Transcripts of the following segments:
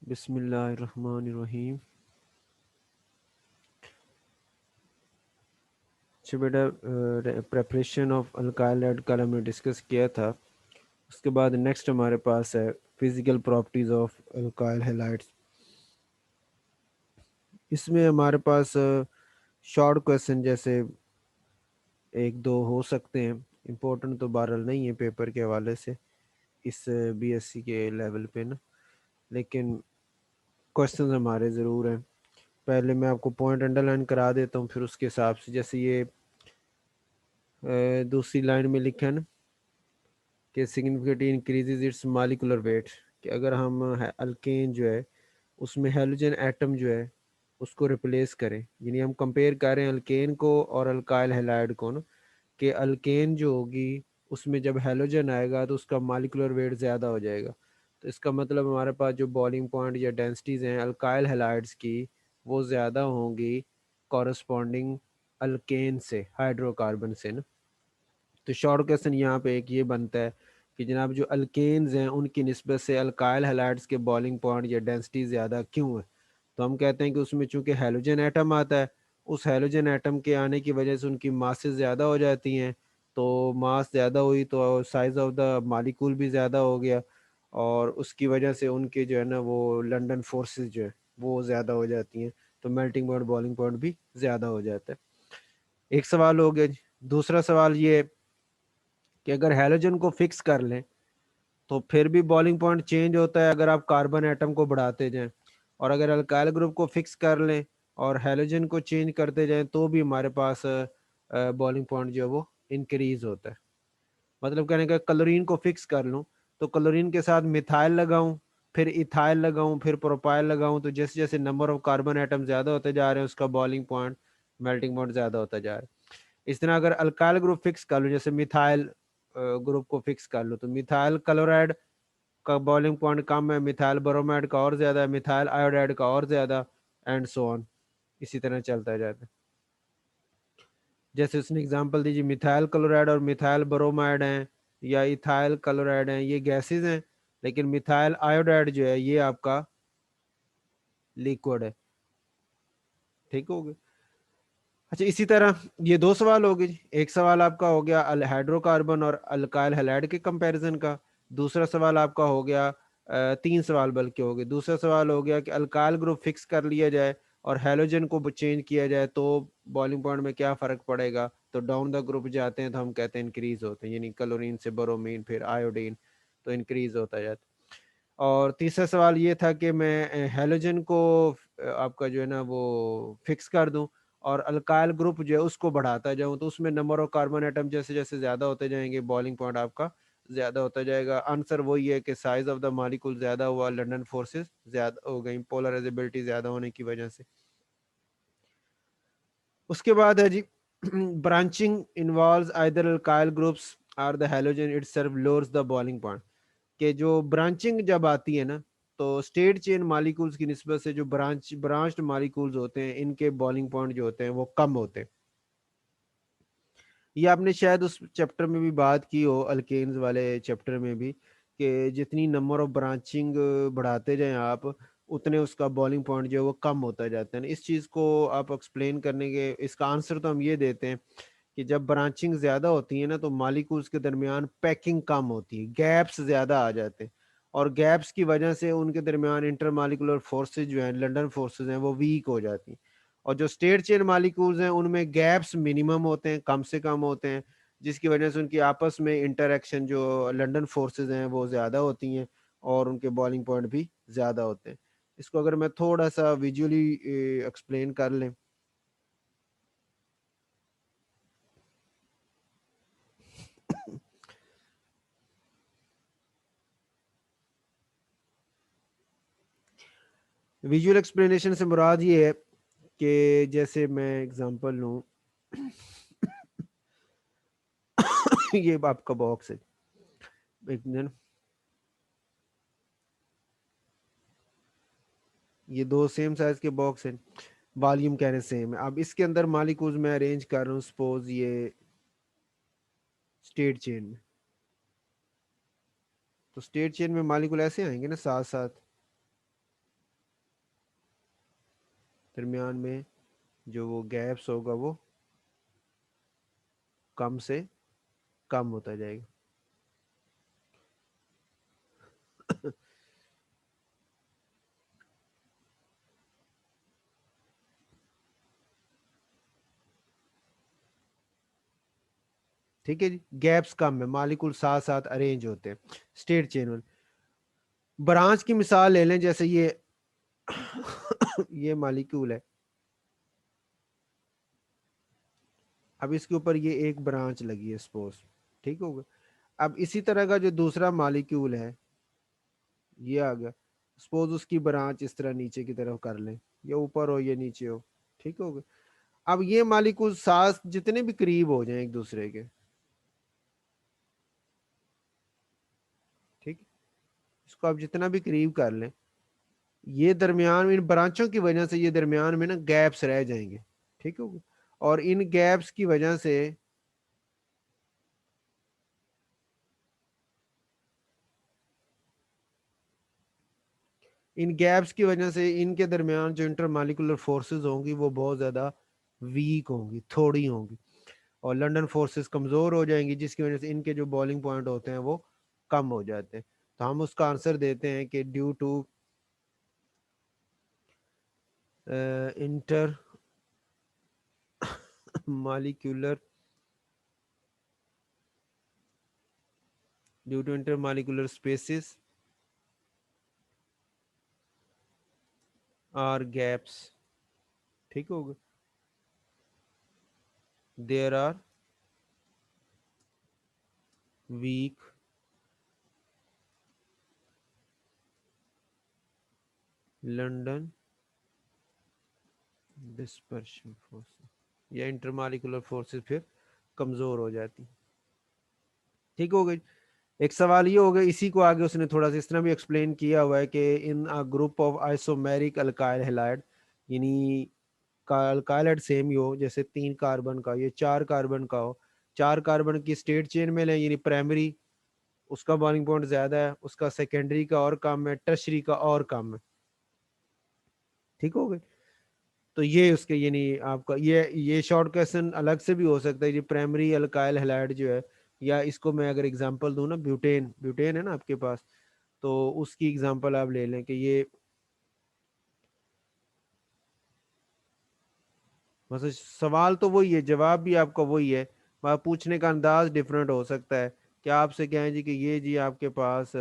बिस्मिल्लाहिर्रहमानिर्रहीम। अच्छा बेटा, प्रेपरेशन ऑफ अल्काइल एल्काइल हमने डिस्कस किया था। उसके बाद नेक्स्ट हमारे पास है physical properties of alkyl halides. इसमें हमारे पास शॉर्ट क्वेश्चन जैसे एक दो हो सकते हैं, इम्पोर्टेंट तो बहरहाल नहीं है पेपर के हवाले से इस बीएससी के लेवल पे ना, लेकिन क्वेश्चंस हमारे ज़रूर हैं। पहले मैं आपको पॉइंट अंडरलाइन करा देता हूँ, फिर उसके हिसाब से जैसे ये दूसरी लाइन में लिखा है ना कि significantly increases it's molecular weight, कि अगर हम अल्केन जो है उसमें हेलोजन एटम जो है उसको रिप्लेस करें, यानी हम कंपेयर कर रहे हैं अल्केन को और अल्काइल हैलाइड को ना, कि अल्केन जो होगी उसमें जब हेलोजन आएगा तो उसका मालिकुलर वेट ज़्यादा हो जाएगा। तो इसका मतलब हमारे पास जो बॉइलिंग पॉइंट या डेंसिटीज़ हैं अल्काइल हैलाइड्स की वो ज़्यादा होंगी कॉरस्पॉन्डिंग अल्केन से, हाइड्रोकार्बन से ना। तो शॉर्ट क्वेश्चन यहाँ पे एक ये बनता है कि जनाब जो अल्केन्स हैं उनकी निस्बत से अल्काइल हैलाइड्स के बॉइलिंग पॉइंट या डेंसिटी ज़्यादा क्यों है। तो हम कहते हैं कि उसमें चूंकि हेलोजन एटम आता है, उस हेलोजन एटम के आने की वजह से उनकी मासेस ज़्यादा हो जाती हैं। तो मास ज़्यादा हुई तो साइज ऑफ द मालिकूल भी ज़्यादा हो गया, और उसकी वजह से उनके जो है ना वो लंदन फोर्सेस जो है वो ज़्यादा हो जाती हैं। तो मेल्टिंग पॉइंट बॉइलिंग पॉइंट भी ज़्यादा हो जाता है। एक सवाल हो गया जी। दूसरा सवाल ये कि अगर हैलोजन को फिक्स कर लें तो फिर भी बॉइलिंग पॉइंट चेंज होता है अगर आप कार्बन एटम को बढ़ाते जाएं, और अगर अल्काइल ग्रुप को फिक्स कर लें और हैलोजन को चेंज करते जाएं तो भी हमारे पास बॉइलिंग पॉइंट जो है वो इंक्रीज होता है। मतलब कहने का क्लोरीन को फिक्स कर लूं तो क्लोरीन के साथ मिथाइल लगाऊं, फिर इथाइल लगाऊं, फिर प्रोपाइल लगाऊं, तो जैसे जैसे नंबर ऑफ कार्बन एटम ज्यादा होते जा रहे हैं उसका बॉइलिंग पॉइंट, मेल्टिंग पॉइंट ज्यादा होता जा रहा है। इस तरह अगर अल्काइल ग्रुप फिक्स कर लो, जैसे मिथाइल ग्रुप को फिक्स कर लो, तो मिथाइल क्लोराइड का बॉइलिंग पॉइंट कम है, मिथाइल ब्रोमाइड का और ज्यादा है, मिथाइल आयोडाइड का और ज्यादा, एंड सो ऑन, इसी तरह चलता जाता है। जैसे उसने एग्जांपल दीजिए, मिथाइल क्लोराइड और मिथाइल ब्रोमाइड हैं या इथाइल क्लोराइड हैं, ये गैसेज हैं, लेकिन मिथाइल आयोडाइड जो है ये आपका लिक्विड है। ठीक हो गया। अच्छा, इसी तरह ये दो सवाल हो गए जी। एक सवाल आपका हो गया हाइड्रोकार्बन और अल्काइल हैलाइड के कंपैरिजन का। दूसरा सवाल आपका हो गया, तीन सवाल बल्कि हो गए। दूसरा सवाल हो गया कि अल्काइल ग्रुप फिक्स कर लिया जाए और हैलोजन को चेंज किया जाए तो बॉइलिंग पॉइंट में क्या फर्क पड़ेगा। तो डाउन द ग्रुप जाते हैं तो हम कहते हैं इंक्रीज होते हैं, यानी क्लोरीन से ब्रोमीन फिर आयोडीन, तो इंक्रीज होता जाता है। और तीसरा सवाल ये था कि मैं हैलोजन को आपका जो है ना वो फिक्स कर दूं और अल्काइल ग्रुप जो है उसको बढ़ाता जाऊं, तो उसमें नंबर ऑफ कार्बन एटम जैसे जैसे ज्यादा होते जाएंगे बॉइलिंग पॉइंट आपका ज्यादा होता जाएगा। आंसर वही है कि साइज ऑफ द मॉलिक्यूल ज्यादा हुआ, लंदन फोर्सेस ज्यादा हो गई पोलराइजेबिलिटी ज्यादा होने की वजह से। उसके बाद है जी branching involves either alkyl groups or the halogen itself lowers the boiling point, कि जो ब्रांचिंग जब आती है ना तो स्टेट चेन मालिकूल्स की निस्बत से जो ब्रांच्ड मालिकूल्स होते हैं इनके बॉइलिंग पॉइंट जो होते हैं वो कम होते हैं। ये आपने शायद उस चैप्टर में भी बात की हो, अल्केन्स वाले चैप्टर में भी, कि जितनी नंबर ऑफ ब्रांचिंग बढ़ाते जाएं आप उतने उसका बॉइलिंग पॉइंट जो है वो कम होता जाता है। इस चीज़ को आप एक्सप्लेन करने के इसका आंसर तो हम ये देते हैं कि जब ब्रांचिंग ज़्यादा होती है ना तो मालिकूल्स के दरमियान पैकिंग कम होती है, गैप्स ज़्यादा आ जाते हैं, और गैप्स की वजह से उनके दरमियान इंटरमालिकुलर फोर्सेज जो हैं, लंदन फोर्सेज हैं, वो वीक हो जाती हैं। और जो स्टेट चेन मालिक्यूल्स हैं उनमें गैप्स मिनिमम होते हैं, कम से कम होते हैं, जिसकी वजह से उनकी आपस में इंटरेक्शन जो लंदन फोर्सेस हैं वो ज़्यादा होती हैं और उनके बॉइलिंग पॉइंट भी ज़्यादा होते हैं। इसको अगर मैं थोड़ा सा विजुअली एक्सप्लेन कर लें, विजुअल एक्सप्लेनेशन से मुराद ये है कि जैसे मैं एग्जांपल लूँ ये आपका बॉक्स है, एक मिनट, ये दो सेम साइज के बॉक्स हैं, वॉल्यूम कह रहे सेम है। अब इसके अंदर मालिक्यूल्स मैं अरेंज कर रहा हूँ, सपोज ये स्टेट चेन में, तो स्टेट चेन में मालिक्यूल ऐसे आएंगे ना साथ साथ, दरमियान में जो वो गैप्स होगा वो कम से कम होता जाएगा। ठीक है जी, गैप्स कम है, मालिक्यूल साथ साथ अरेंज होते हैं स्टेट चेन में। ब्रांच की मिसाल ले लें, जैसे ये ये मालिक्यूल है, अब इसके ऊपर ये एक ब्रांच लगी है सपोज, ठीक होगा। अब इसी तरह का जो दूसरा मालिक्यूल है ये आ गया, सपोज उसकी ब्रांच इस तरह नीचे की तरफ कर लें, ये ऊपर हो ये नीचे हो, ठीक होगा। अब ये मालिक्यूल साथ जितने भी करीब हो जाएं एक दूसरे के, ठीक, इसको आप जितना भी करीब कर लें, ये दरमियान में इन ब्रांचों की वजह से ये दरमियान में ना गैप्स रह जाएंगे, ठीक होगा। और इन गैप्स की वजह से, इन गैप्स की वजह से इनके दरमियान जो इंटरमालिकुलर फोर्सेस होंगी वो बहुत ज़्यादा वीक होंगी, थोड़ी होंगी, और लंदन फोर्सेस कमज़ोर हो जाएंगी, जिसकी वजह से इनके जो बॉलिंग पॉइंट होते हैं वो कम हो जाते हैं। तो हम उसका आंसर देते हैं कि due to inter molecular, due to inter molecular spaces or gaps, ठीक होगा, there are weak London dispersion force, या इंटरमालिकुलर फोर्सेस फिर कमज़ोर हो जाती, ठीक हो गई। एक सवाल ये हो गया, इसी को आगे उसने थोड़ा सा इस तरह भी एक्सप्लेन किया हुआ है कि in a group of isomeric alkyl halide, यानी का अल्काइल हाइड सेम ही हो, जैसे 3 कार्बन का, ये 4 कार्बन का हो, 4 कार्बन की स्टेट चेन में लें, यानी प्राइमरी उसका बॉइलिंग पॉइंट ज्यादा है, उसका सेकेंडरी का और कम है, टर्शरी का और कम है, ठीक हो गए। तो ये उसके यानी आपका ये शॉर्ट क्वेश्चन अलग से भी हो सकता है, ये प्राइमरी अल्काइल हैलाइड जो है, या इसको मैं अगर एग्जांपल दूं ना, ब्यूटेन, ब्यूटेन है ना आपके पास, तो उसकी एग्जांपल आप ले लें कि ये, बस सवाल तो वही है, जवाब भी आपका वही है, वह पूछने का अंदाज डिफरेंट हो सकता है। क्या आपसे कहें जी कि ये जी आपके पास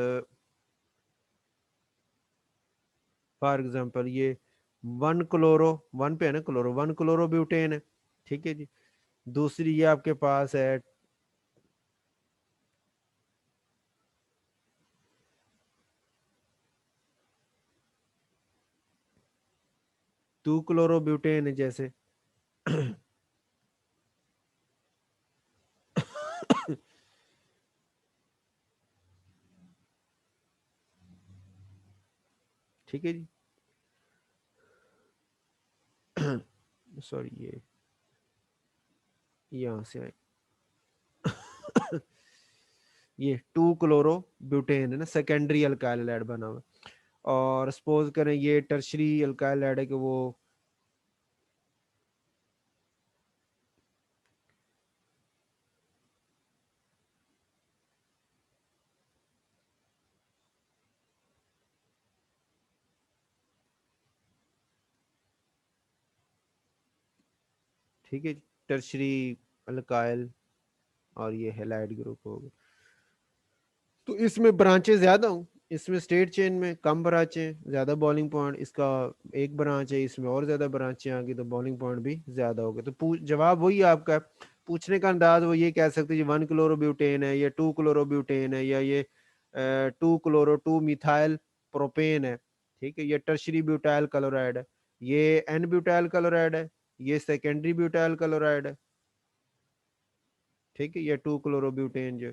फॉर एग्जांपल ये 1 क्लोरो, 1 पे है ना क्लोरो, 1 क्लोरो ब्यूटेन है, ठीक है जी। दूसरी ये आपके पास है 2 क्लोरो ब्यूटेन है जैसे। ठीक है जी। सॉरी ये यहाँ से आए। ये 2 क्लोरो ब्यूटेन है ना, सेकेंडरी अल्काइल हैलाइड बना हुआ, और सपोज करें ये टर्शरी अल्काइल हैलाइड है कि वो, ठीक है, टर्शरी अल्काइल, और ये हैलाइड ग्रुप हो गया। तो इसमें ब्रांचें ज्यादा हूँ, इसमें स्टेट चेन में कम ब्रांचें, ज्यादा बॉलिंग पॉइंट, इसका एक ब्रांच है, इसमें और ज्यादा ब्रांचें आ गई तो बॉलिंग पॉइंट भी ज्यादा हो गए। तो जवाब वही है आपका, पूछने का अंदाज वो ये कह सकते हैं 1 क्लोरोब्यूटेन है, या 2 क्लोरोब्यूटेन है, या ये 2 क्लोरो 2 मिथाइल प्रोपेन है, ठीक है, ये टर्शरी ब्यूटाइल क्लोराइड है, ये एन ब्यूटाइल क्लोराइड है, ये सेकेंडरी ब्यूटाइल क्लोराइड है, ठीक है, ये 2 क्लोरोब्यूटेन जो,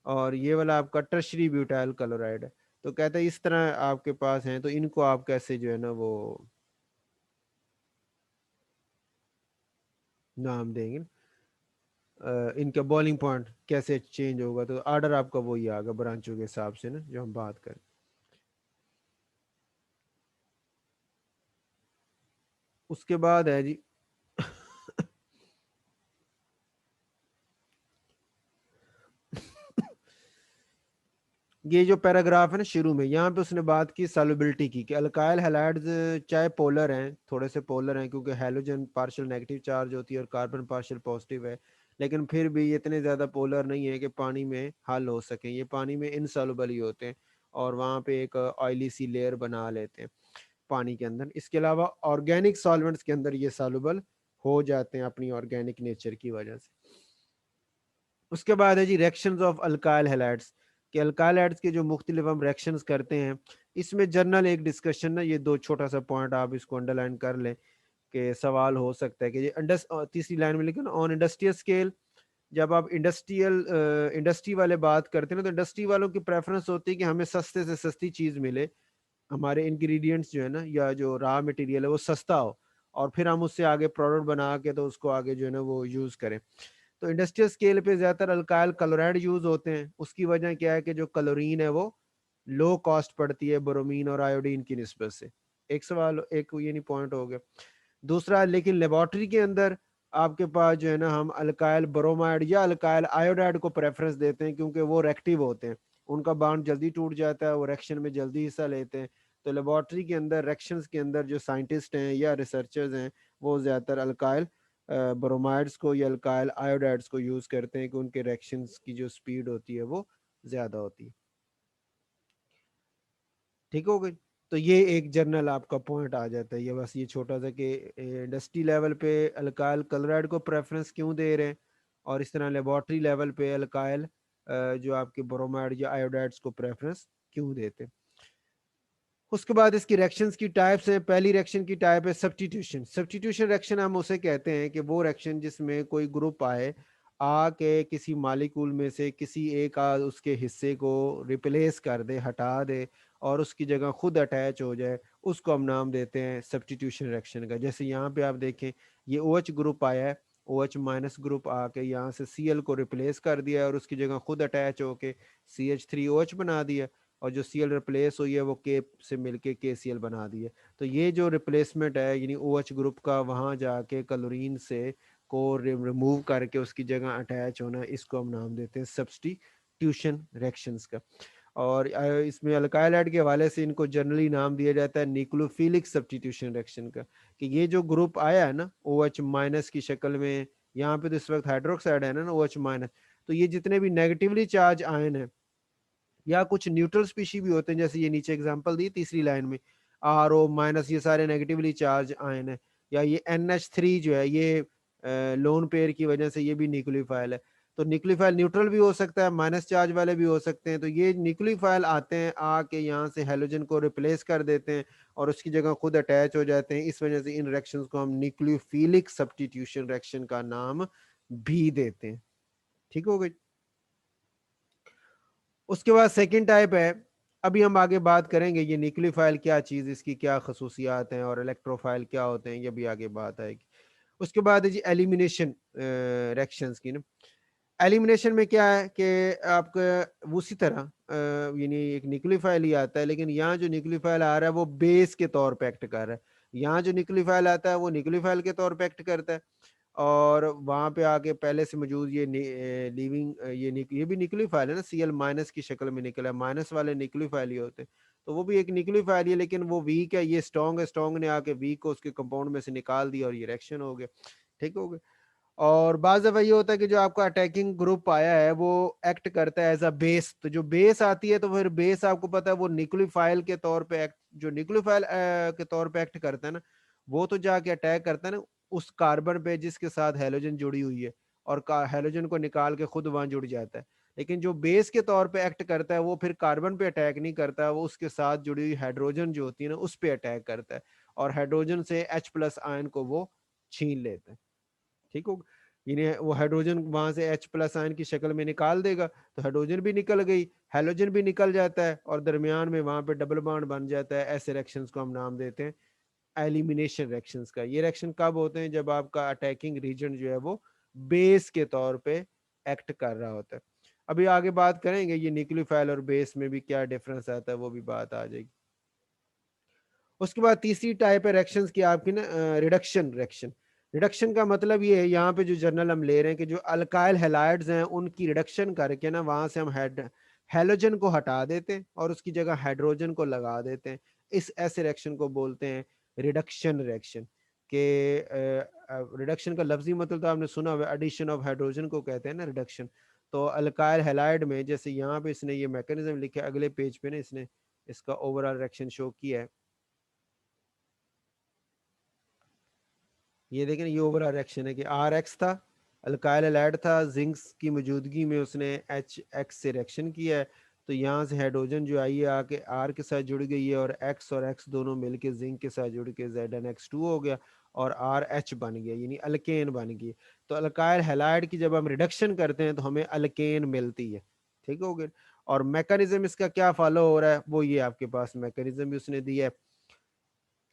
और ये वाला आपका टर्शरी ब्यूटाइल क्लोराइड है। तो कहते हैं इस तरह आपके पास हैं, तो इनको आप कैसे जो है ना वो नाम देंगे, इनका बॉइलिंग पॉइंट कैसे चेंज होगा, तो ऑर्डर आपका वही आएगा ब्रांचों के हिसाब से ना जो हम बात करें। उसके बाद है जी ये जो पैराग्राफ है ना शुरू में, यहाँ पे उसने बात की सॉल्युबिलिटी की कि अल्काइल हैलाइड्स चाहे पोलर हैं, थोड़े से पोलर हैं क्योंकि हैलोजन पार्शियल नेगेटिव चार्ज होती है और कार्बन पार्शियल पॉजिटिव है, लेकिन फिर भी ये इतने ज़्यादा पोलर नहीं है कि पानी में हल हो सकें, ये पानी में इनसॉल्युबल ही होते हैं और वहाँ पे एक ऑयली सी लेयर बना लेते हैं पानी के अंदर। इसके अलावा ऑर्गेनिक सॉल्वेंट्स के अंदर ये सॉल्युबल हो जाते हैं अपनी ऑर्गेनिक नेचर की वजह से। उसके बाद है जी रिएक्शंस ऑफ अल्काइल हैलाइड्स, कि अल्काइल हैलाइड्स के जो मुख्तलिफ हम रिएक्शंस करते हैं, इसमें जनरल एक डिस्कशन ना, ये दो छोटा सा पॉइंट आप इसको अंडरलाइन कर लें कि सवाल हो सकता है कि ये तीसरी लाइन में लिखा ना, ऑन इंडस्ट्रियल स्केल, जब आप इंडस्ट्री वाले बात करते हैं ना, तो इंडस्ट्री वालों की प्रेफरेंस होती है कि हमें सस्ते से सस्ती चीज़ मिले, हमारे इंग्रेडिएंट्स जो है ना या जो रॉ मटेरियल है वो सस्ता हो, और फिर हम उससे आगे प्रोडक्ट बना के तो उसको आगे जो है ना वो यूज़ करें। तो इंडस्ट्रियल स्केल पे ज़्यादातर अल्काइल क्लोराइड यूज़ होते हैं। उसकी वजह क्या है कि जो क्लोरीन है वो लो कॉस्ट पड़ती है ब्रोमीन और आयोडीन की निस्बत से। एक सवाल, एक ये नहीं पॉइंट हो गया। दूसरा, लेकिन लेबोरेटरी के अंदर आपके पास जो है ना, हम अल्काइल ब्रोमाइड या अल्काइल आयोडाइड को प्रेफरेंस देते हैं क्योंकि वो रेक्टिव होते हैं, उनका बॉन्ड जल्दी टूट जाता है, वो रिएक्शन में जल्दी हिस्सा लेते हैं। तो लेबोरेटरी के अंदर रिएक्शंस के अंदर जो साइंटिस्ट हैं या रिसर्चर्स हैं, वो ज़्यादातर अल्काइल ब्रोमाइड्स को या अल्काइल आयोडाइड्स को यूज़ करते हैं कि उनके रिएक्शंस की जो स्पीड होती है वो ज़्यादा होती है। ठीक हो गई। तो ये एक जर्नल आपका पॉइंट आ जाता है, ये बस ये छोटा सा कि इंडस्ट्री लेवल पे अल्काइल क्लोराइड को प्रेफरेंस क्यों दे रहे हैं, और इस तरह लेबोरेटरी लेवल पे अल्काइल जो आपके ब्रोमाइड या आयोडाइड्स को प्रेफरेंस क्यों देते हैं। उसके बाद इसकी रिएक्शंस की टाइप्स हैं। पहली रिएक्शन की टाइप है सब्स्टिट्यूशन। सब्स्टिट्यूशन रिएक्शन हम उसे कहते हैं कि वो रिएक्शन जिसमें कोई ग्रुप आए, आके किसी मालिक्यूल में से किसी एक उसके हिस्से को रिप्लेस कर दे, हटा दे, और उसकी जगह खुद अटैच हो जाए, उसको हम नाम देते हैं सब्स्टिट्यूशन रिएक्शन का। जैसे यहाँ पे आप देखें, ये OH ग्रुप आया है, OH माइनस ग्रुप आके यहाँ से Cl को रिप्लेस कर दिया और उसकी जगह खुद अटैच होके CH3OH बना दिया, और जो Cl रिप्लेस हुई है वो K से मिलके KCl बना दी है। तो ये जो रिप्लेसमेंट है, यानी OH ग्रुप का वहाँ जाके क्लोरीन से को रिमूव करके उसकी जगह अटैच होना, इसको हम नाम देते हैं सब्स्टिट्यूशन रिएक्शंस का। और इसमें अल्काइल हाइड के हवाले से इनको जनरली नाम दिया जाता है न्यूक्लियोफिलिक सब्स्टिट्यूशन रिएक्शन का, कि ये जो ग्रुप आया है ना OH माइनस की शक्ल में, यहाँ पे तो इस वक्त हाइड्रोक्साइड है ना OH माइनस, तो ये जितने भी नेगेटिवली चार्ज आयन है या कुछ न्यूट्रल स्पीशी भी होते हैं, जैसे ये नीचे एग्जांपल दी तीसरी लाइन में, RO माइनस, ये सारे नेगेटिवली चार्ज आयन है, या ये NH3 जो है ये लोन पेयर की वजह से ये भी न्यूक्लियोफाइल है। तो न्यूक्लियोफाइल न्यूट्रल भी हो सकता है, माइनस चार्ज वाले भी हो सकते हैं। तो ये न्यूक्लियोफाइल आते हैं, आके यहाँ से हेलोजन को रिप्लेस कर देते हैं और उसकी जगह खुद अटैच हो जाते हैं। इस वजह से इन रिएक्शंस को हम न्यूक्लियोफिलिक सब्स्टिट्यूशन रिएक्शन का नाम भी देते हैं। ठीक हो गई। उसके बाद सेकंड टाइप है, अभी हम आगे बात करेंगे ये न्यूक्लियोफाइल क्या चीज़, इसकी क्या खसूसियात हैं, और इलेक्ट्रोफाइल क्या होते हैं, ये भी आगे बात आएगी। उसके बाद है जी एलिमिनेशन रिएक्शंस की ना। एलिमिनेशन में क्या है कि आपका उसी तरह यानी एक न्यूक्लियोफाइल ही आता है, लेकिन यहाँ जो न्यूक्लियोफाइल आ रहा है वो बेस के तौर पे एक्ट कर रहा है। यहाँ जो न्यूक्लियोफाइल आता है वो न्यूक्लियोफाइल के तौर पे एक्ट करता है, और वहाँ पे आके पहले से मौजूद ये लीविंग ये भी न्यूक्लियोफाइल है ना, Cl माइनस की शक्ल में निकला है, माइनस वाले न्यूक्लियोफाइल ही होते हैं। तो वो भी एक न्यूक्लियोफाइल है, लेकिन वो वीक है, ये स्ट्रॉन्ग है, स्ट्रॉन्ग ने आके वीक को उसके कंपाउंड में से निकाल दिया और ये रिएक्शन हो गया। ठीक हो गया। और बाज़ दफ़ा ये होता है कि जो आपका अटैकिंग ग्रुप आया है वो एक्ट करता है एज अ बेस। तो जो बेस आती है, तो फिर बेस आपको पता है वो न्यूक्लियोफाइल के तौर पे एक्ट, जो न्यूक्लियोफाइल के तौर पे एक्ट करता है ना, वो तो जाके अटैक करता है ना उस कार्बन पे जिसके साथ हेलोजन जुड़ी हुई है, और हेलोजन को निकाल के खुद वहां जुड़ जाता है। लेकिन जो बेस के तौर पे एक्ट करता है वो फिर कार्बन पे अटैक नहीं करता, वो उसके साथ जुड़ी हुई हाइड्रोजन जो होती है ना उस पे अटैक करता है, और हाइड्रोजन से H+ आयन को वो छीन लेता है। ठीक हो, यानी वो हाइड्रोजन वहां से H+ आयन की शक्ल में निकाल देगा, तो हाइड्रोजन भी निकल गई, हेलोजन भी निकल जाता है, और दरमियान में वहां पे डबल बॉन्ड बन जाता है। ऐसे रिएक्शंस को हम नाम देते हैं एलिमिनेशन रिएक्शंस का। ये रिएक्शन कब होते हैं? जब आपका अटैकिंग रीजन जो है वो बेस के तौर पे एक्ट कर रहा होता है। अभी आगे बात करेंगे ये न्यूक्लियोफाइल और बेस में भी क्या डिफरेंस आता है, वो भी बात आ जाएगी। उसके बाद तीसरी टाइप है रिएक्शंस की आपकी ना, रिडक्शन रिएक्शन। रिडक्शन का मतलब ये है, यहाँ पे जो जर्नल हम ले रहे हैं कि जो अल्काइल हैलाइड्स हैं उनकी रिडक्शन करके ना वहां से हम हैलोजन को हटा देते हैं और उसकी जगह हाइड्रोजन को लगा देते हैं। इस ऐसे रिएक्शन को बोलते हैं रिडक्शन रिएक्शन के। रिडक्शन का लफ्जी मतलब तो आपने सुना हुआ, एडिशन ऑफ हाइड्रोजन को कहते हैं ना रिडक्शन। तो अल्काइल हैलाइड में जैसे यहाँ पे इसने ये मैकेनिज्म लिखा है, अगले पेज पे ना इसने इसका ओवरऑल रिएक्शन शो किया है। ये देखें, ये ओवरऑल रिएक्शन है कि आर एक्स था, अल्काइल हैलाइड था, जिंक की मौजूदगी में उसने एच एक्स से रिएक्शन किया है। तो यहाँ से हाइड्रोजन जो आई है आके आर के साथ जुड़ गई है और एक्स दोनों मिलके जिंक के साथ जुड़ के ZnX2 हो गया और आर एच बन गया, यानी अल्केन बन गई। तो अल्काइल हैलाइड की जब हम रिडक्शन करते हैं तो हमें अल्केन मिलती है। ठीक हो गया। और मैकेनिज्म इसका क्या फॉलो हो रहा है, वो ये आपके पास मैकेनिज्म भी उसने दिया है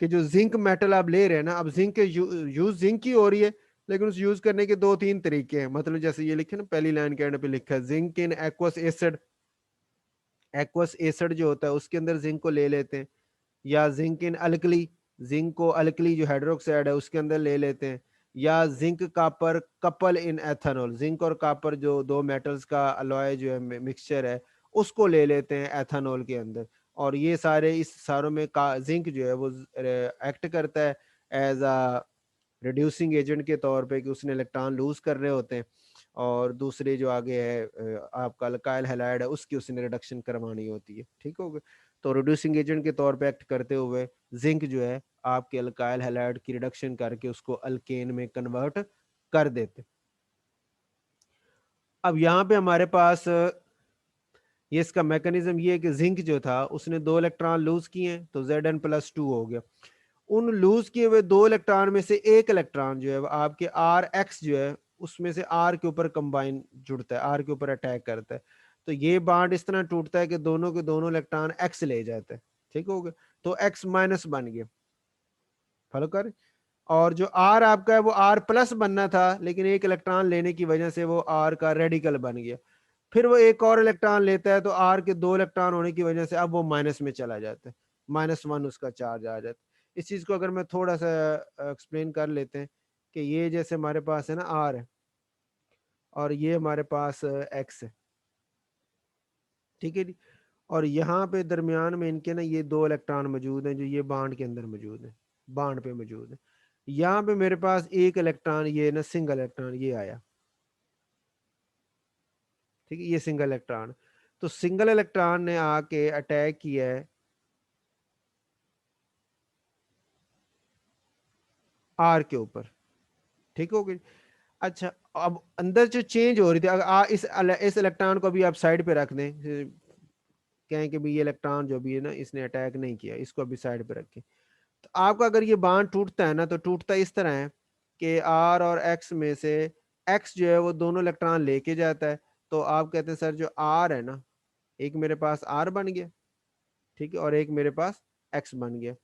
कि जो जिंक मेटल आप ले रहे हैं ना, अब जिंक के यूज जिंक की हो रही है, लेकिन उस यूज करने के दो तीन तरीके हैं। मतलब जैसे ये लिखे ना, पहली लाइन के एंड पे लिखा है zinc in aqueous acid. Aqueous acid जो होता है उसके अंदर जिंक को ले लेते हैं, या जिंक इन अल्कली, जिंक को अल्कली जो हाइड्रोक्साइड है उसके अंदर ले लेते हैं, या zinc copper couple in ethanol, zinc और कापर जो दो मेटल्स का अलॉय जो है मिक्सचर है उसको ले लेते हैं एथेनॉल के अंदर। और ये सारे इस सारों में का जिंक जो है वो एक्ट करता है एज अ रिड्यूसिंग एजेंट के तौर पे कि उसने इलेक्ट्रॉन लूज कर रहे होते हैं, और दूसरे जो आगे है आपका अल्काइल हैलाइड है उसकी उसने रिडक्शन करवानी होती है। ठीक हो गया। तो रिड्यूसिंग एजेंट के तौर पे एक्ट करते हुए जिंक जो है आपके अल्काइल हैलाइड की रिडक्शन करके उसको अल्केन में कन्वर्ट कर देते। अब यहाँ पे हमारे पास ये इसका मैकेनिज्म ये है कि जिंक जो था उसने दो इलेक्ट्रॉन लूज किए हैं तो Zn+2 हो गया। उन लूज किए हुए दो इलेक्ट्रॉन में से एक इलेक्ट्रॉन जो है आपके आर एक्स जो है उसमें से आर के ऊपर कंबाइन जुड़ता है, आर के ऊपर अटैक करता है। तो ये बॉन्ड इस तरह टूटता है कि दोनों के दोनों इलेक्ट्रॉन एक्स ले जाते हैं। ठीक हो गया। तो एक्स माइनस बन गया। फॉलो कर। और जो आर आपका है वो आर प्लस बनना था, लेकिन एक इलेक्ट्रॉन लेने की वजह से वो आर का रेडिकल बन गया। फिर वो एक और इलेक्ट्रॉन लेता है तो आर के दो इलेक्ट्रॉन होने की वजह से अब वो माइनस में चला जाता है, -1 उसका चार्ज आ जाता है। इस चीज को अगर मैं थोड़ा सा एक्सप्लेन कर लेते हैं कि ये जैसे हमारे पास है ना आर है और ये हमारे पास एक्स है। ठीक है जी। और यहाँ पे दरमियान में इनके ना ये दो इलेक्ट्रॉन मौजूद हैं जो ये बांड के अंदर मौजूद है, बांड पे मौजूद है। यहाँ पे मेरे पास एक इलेक्ट्रॉन ये ना सिंगल इलेक्ट्रॉन ये आया। ठीक है, ये सिंगल इलेक्ट्रॉन। तो सिंगल इलेक्ट्रॉन ने आके अटैक किया है आर के ऊपर। ठीक हो गई। अच्छा, अब अंदर जो चेंज हो रही थी, अगर इस इलेक्ट्रॉन को भी आप साइड पे रख दें, कहें कि भी ये इलेक्ट्रॉन जो भी है ना इसने अटैक नहीं किया, इसको अभी साइड पे रखें। तो आपका अगर ये बांड टूटता है ना तो टूटता इस तरह है कि आर और एक्स में से एक्स जो है वो दोनों इलेक्ट्रॉन लेके जाता है। तो आप कहते हैं सर जो आर है ना, एक मेरे पास आर बन गया, ठीक है, और एक मेरे पास एक्स बन गया।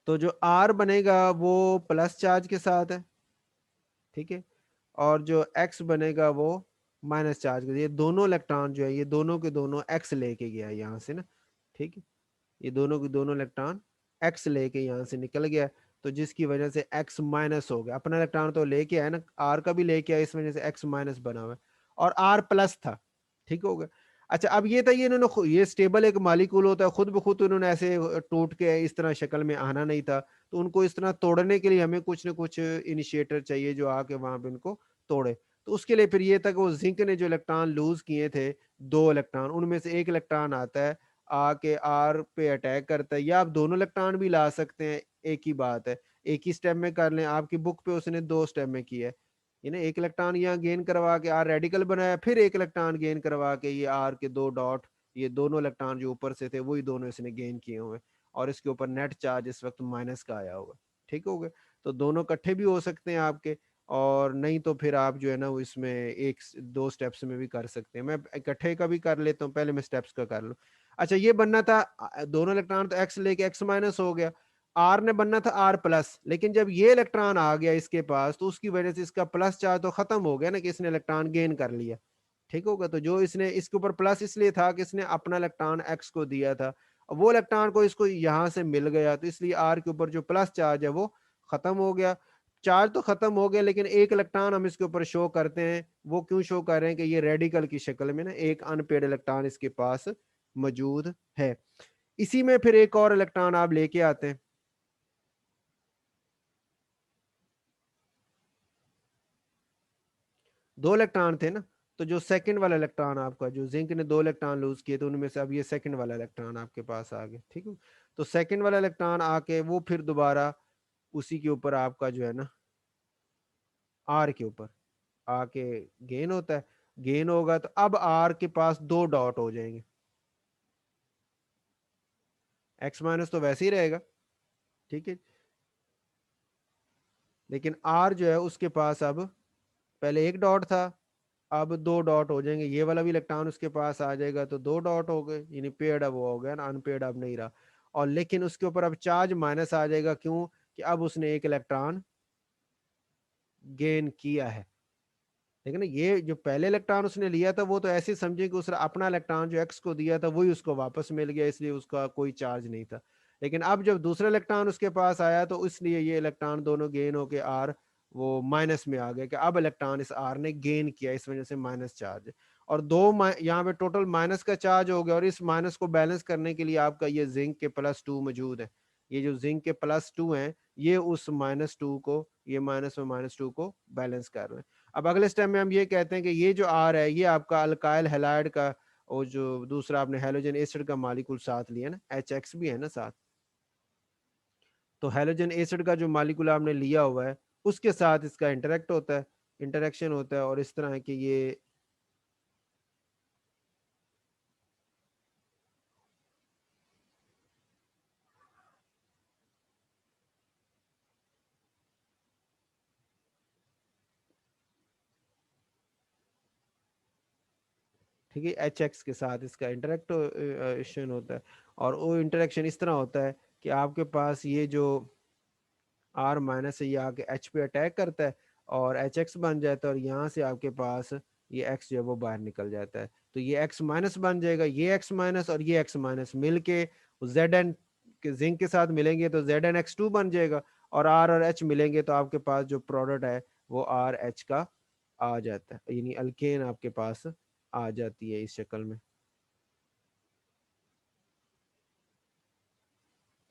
तो जो आर बनेगा वो प्लस चार्ज के साथ है। ठीक है। और जो एक्स बनेगा वो माइनस चार्ज के, ये दोनों इलेक्ट्रॉन जो है ये दोनों के दोनों एक्स लेके गया है यहाँ से ना। ठीक है। ये दोनों के दोनों इलेक्ट्रॉन एक्स लेके यहाँ से निकल गया। तो जिसकी वजह से एक्स माइनस हो गया, अपना इलेक्ट्रॉन तो लेके आया ना, आर का भी लेके आया, इस वजह से एक्स माइनस बना हुआ है और आर प्लस था। ठीक हो गया। अच्छा, अब ये था ये इन्होंने ये स्टेबल एक मालिक्यूल होता है, खुद ब खुद उन्होंने ऐसे टूट के इस तरह शक्ल में आना नहीं था। तो उनको इस तरह तोड़ने के लिए हमें कुछ ना कुछ इनिशिएटर चाहिए जो आके वहां पे उनको तोड़े। तो उसके लिए फिर ये था कि वो जिंक ने जो इलेक्ट्रॉन लूज किए थे, दो इलेक्ट्रॉन, उनमें से एक इलेक्ट्रॉन आता है आके आर पे अटैक करता है, या आप दोनों इलेक्ट्रॉन भी ला सकते हैं, एक ही बात है। एक ही स्टेप में कर लें, आपकी बुक पे उसने दो स्टेप में किया है। ये ना एक इलेक्ट्रॉन यहाँ गेन करवा के आर रेडिकल बनाया, फिर एक इलेक्ट्रॉन गेन करवा के ये आर के दो डॉट, ये दोनों इलेक्ट्रॉन जो ऊपर से थे वही दोनों इसने गेन किए हुए, और इसके ऊपर नेट चार्ज इस वक्त माइनस का आया हुआ। ठीक हो गया। तो दोनों इकट्ठे भी हो सकते हैं आपके, और नहीं तो फिर आप जो है ना वो इसमें एक दो स्टेप्स में भी कर सकते हैं। मैं इकट्ठे का भी कर लेता हूँ, पहले मैं स्टेप्स का कर लूँ। अच्छा, ये बनना था दोनों इलेक्ट्रॉन तो एक्स लेके एक्स माइनस हो गया। आर ने बनना था आर प्लस, लेकिन जब ये इलेक्ट्रॉन आ गया इसके पास तो उसकी वजह से इसका प्लस चार्ज तो खत्म हो गया ना, कि इसने इलेक्ट्रॉन गेन कर लिया। ठीक होगा, तो जो इसने इसके ऊपर प्लस इसलिए था कि इसने अपना इलेक्ट्रॉन एक्स को दिया था, वो इलेक्ट्रॉन को इसको यहाँ से मिल गया, तो इसलिए आर के ऊपर जो प्लस चार्ज है वो खत्म हो गया। चार्ज तो खत्म हो गया, लेकिन एक इलेक्ट्रॉन हम इसके ऊपर शो करते हैं। वो क्यों शो कर रहे हैं? कि ये रेडिकल की शक्ल में ना एक अनपेड इलेक्ट्रॉन इसके पास मौजूद है। इसी में फिर एक और इलेक्ट्रॉन आप लेके आते हैं। दो इलेक्ट्रॉन थे ना, तो जो सेकंड वाला इलेक्ट्रॉन आपका, जो जिंक ने दो इलेक्ट्रॉन लूज किए, तो उनमें से अब ये सेकंड वाला इलेक्ट्रॉन आपके पास आ गया। ठीक है, तो सेकंड वाला इलेक्ट्रॉन आके वो फिर दोबारा उसी के ऊपर आपका जो है ना आर के ऊपर आके गेन होता है। गेन होगा तो अब आर के पास दो डॉट हो जाएंगे। एक्स माइनस तो वैसे ही रहेगा, ठीक है, लेकिन आर जो है उसके पास अब पहले एक डॉट था, अब दो डॉट हो जाएंगे। ये वाला भी इलेक्ट्रॉन उसके पास आ जाएगा तो दो डॉट हो गए, यानी पेड अब वो हो गया ना, अनपेड अब नहीं रहा। और लेकिन उसके ऊपर अब चार्ज माइनस आ जाएगा, क्यों? कि अब उसने एक इलेक्ट्रॉन गेन किया है। लेकिन ये जो पहले इलेक्ट्रॉन उसने लिया था वो तो ऐसे समझे कि उसने अपना इलेक्ट्रॉन जो एक्स को दिया था वही उसको वापस मिल गया, इसलिए उसका कोई चार्ज नहीं था। लेकिन अब जब दूसरा इलेक्ट्रॉन उसके पास आया तो इसलिए ये इलेक्ट्रॉन दोनों गेन होके आर वो माइनस में आ गया, कि अब इलेक्ट्रॉन इस आर ने गेन किया, इस वजह से माइनस चार्ज है। और दो यहाँ पे टोटल माइनस का चार्ज हो गया, और इस माइनस को बैलेंस करने के लिए आपका ये जिंक के प्लस 2 मौजूद है। ये जो जिंक के प्लस 2 हैं, ये उस -2 को, ये माइनस में -2 को बैलेंस कर रहे हैं। अब अगले स्टेप में हम ये कहते हैं कि ये जो आर है ये आपका अल्काइल हैलाइड का, और जो दूसरा आपने हेलोजन एसिड का मालिक्यूल साथ लिया ना, HX भी है ना साथ, तो हेलोजन एसिड का जो मालिक्यूल आपने लिया हुआ है उसके साथ इसका इंटरेक्ट होता है, इंटरेक्शन होता है, और इस तरह है कि ये, ठीक है, HX के साथ इसका इंटरेक्शन होता है। और वो इंटरेक्शन इस तरह होता है कि आपके पास ये जो आर माइनस है ये आके एच पे अटैक करता है और HX बन जाता है, और यहाँ से आपके पास ये एक्स जो है वो बाहर निकल जाता है, तो ये एक्स माइनस बन जाएगा। ये एक्स माइनस और ये एक्स माइनस मिल के ZN के जिंक के साथ मिलेंगे तो ZnX2 बन जाएगा, और आर और एच मिलेंगे तो आपके पास जो प्रोडक्ट है वो RH का आ जाता है, यानी अल्केन आपके पास आ जाती है इस शक्ल में।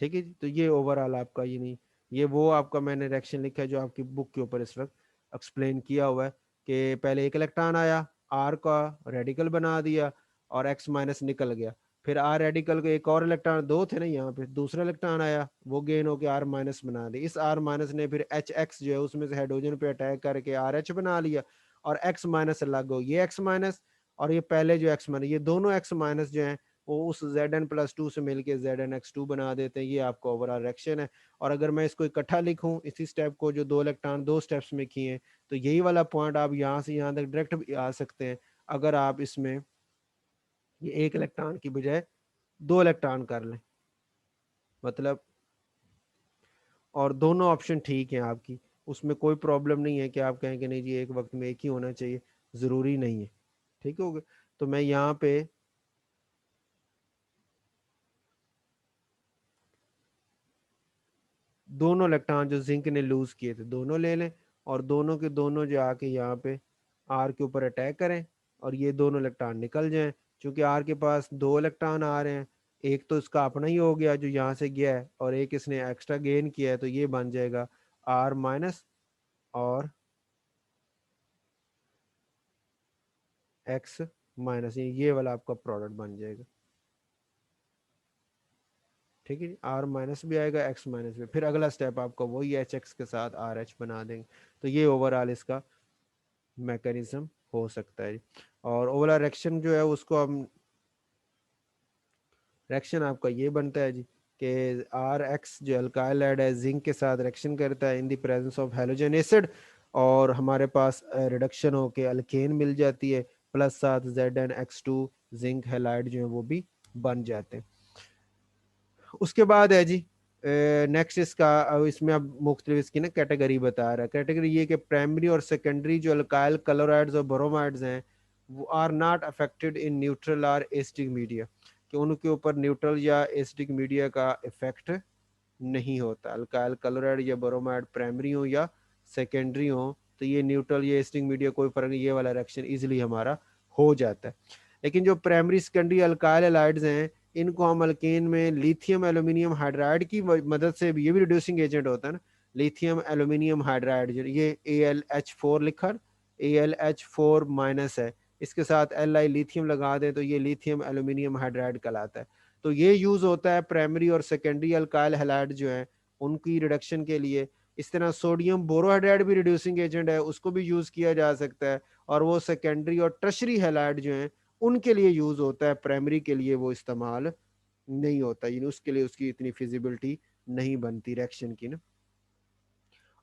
ठीक है जी, तो ये ओवरऑल आपका, यानी ये वो आपका मैंने रिएक्शन लिखा है जो आपकी बुक के ऊपर इस वक्त एक्सप्लेन किया हुआ है, कि पहले एक इलेक्ट्रॉन आया, आर का रेडिकल बना दिया और एक्स माइनस निकल गया। फिर आर रेडिकल के एक और इलेक्ट्रॉन, दो थे ना यहाँ पे, दूसरा इलेक्ट्रॉन आया, वो गेन होकर आर माइनस बना दिया। इस आर माइनस ने फिर HX जो है उसमें से हाइड्रोजन पे अटैक करके RH बना लिया, और एक्स माइनस अलग हो, ये एक्स माइनस और ये पहले जो एक्स माइनस, ये दोनों एक्स माइनस जो है वो उस ZN+2 से मिलके ZnX2 बना देते हैं। ये आपका ओवरऑल रिएक्शन है। और अगर मैं इसको इकट्ठा लिखूं, इसी स्टेप को, जो दो इलेक्ट्रॉन दो स्टेप्स में किए हैं, तो यही वाला पॉइंट आप यहाँ से यहाँ तक डायरेक्ट भी आ सकते हैं, अगर आप इसमें ये एक इलेक्ट्रॉन की बजाय दो इलेक्ट्रॉन कर लें, मतलब, और दोनों ऑप्शन ठीक है आपकी, उसमें कोई प्रॉब्लम नहीं है कि आप कहें कि नहीं जी एक वक्त में एक ही होना चाहिए, ज़रूरी नहीं है। ठीक हो गया, तो मैं यहाँ पे दोनों इलेक्ट्रॉन जो जिंक ने लूज किए थे दोनों ले लें, और दोनों के दोनों जो आके यहाँ पे आर के ऊपर अटैक करें, और ये दोनों इलेक्ट्रॉन निकल जाएं। क्योंकि आर के पास दो इलेक्ट्रॉन आ रहे हैं, एक तो इसका अपना ही हो गया जो यहाँ से गया है, और एक इसने एक्स्ट्रा गेन किया है, तो ये बन जाएगा आर माइनस और एक्स माइनस, ये वाला आपका प्रोडक्ट बन जाएगा। ठीक है, आर माइनस भी आएगा, एक्स माइनस भी, फिर अगला स्टेप आपका वही HX के साथ RH बना देंगे। तो ये ओवरऑल इसका मैकेनिज्म हो सकता है। और ओवरऑल रिएक्शन जो है उसको हम, रिएक्शन आपका ये बनता है जी, कि RH जो अल्काइल एड है जिंक के साथ रिएक्शन करता है in the presence of halogen acid, और हमारे पास रिडक्शन होके अल्केन मिल जाती है, प्लस साथ ZnX2 जिंक हेलाइड जो है वो भी बन जाते हैं। उसके बाद है जी नेक्स्ट इसका इसमें अब मुख्तलिफ इसकी ना कैटेगरी बता रहा है। कैटेगरी ये कि प्राइमरी और सेकेंडरी जो अल्काइल क्लोराइड्स और ब्रोमाइड्स हैं वो are not affected in neutral और एसिडिक मीडिया, कि उनके ऊपर न्यूट्रल या एसिडिक मीडिया का इफेक्ट नहीं होता। अल्काइल क्लोराइड या ब्रोमाइड प्राइमरी हो या सेकेंडरी हो तो ये न्यूट्रल या एसिडिक मीडिया कोई फर्क नहीं, ये वाला रिएक्शन इजीली हमारा हो जाता है। लेकिन जो प्राइमरी सेकेंडरी अल्काइल हैलाइड्स हैं इनको हम अल्केन में लिथियम एल्यूमिनियम हाइड्राइड की मदद से भी, ये भी रिड्यूसिंग एजेंट होता है ना, लिथियम एल्यूमिनियम हाइड्राइड, ये AlH4 लिखा, AlH4 माइनस है, इसके साथ Li लिथियम लगा दें तो ये लिथियम एल्यूमिनियम हाइड्राइड कहलाता है। तो ये यूज होता है प्राइमरी और सेकेंडरी अल्काइल हैलाइड जो है उनकी रिडक्शन के लिए। इस तरह सोडियम बोरोहाइड्राइड भी रिड्यूसिंग एजेंट है, उसको भी यूज किया जा सकता है, और वो सेकेंडरी और टर्शरी हैलाइड जो हैं उनके लिए यूज होता है, प्राइमरी के लिए वो इस्तेमाल नहीं होता, यानी उसके लिए उसकी इतनी फिजिबिलिटी नहीं बनती रिएक्शन की ना।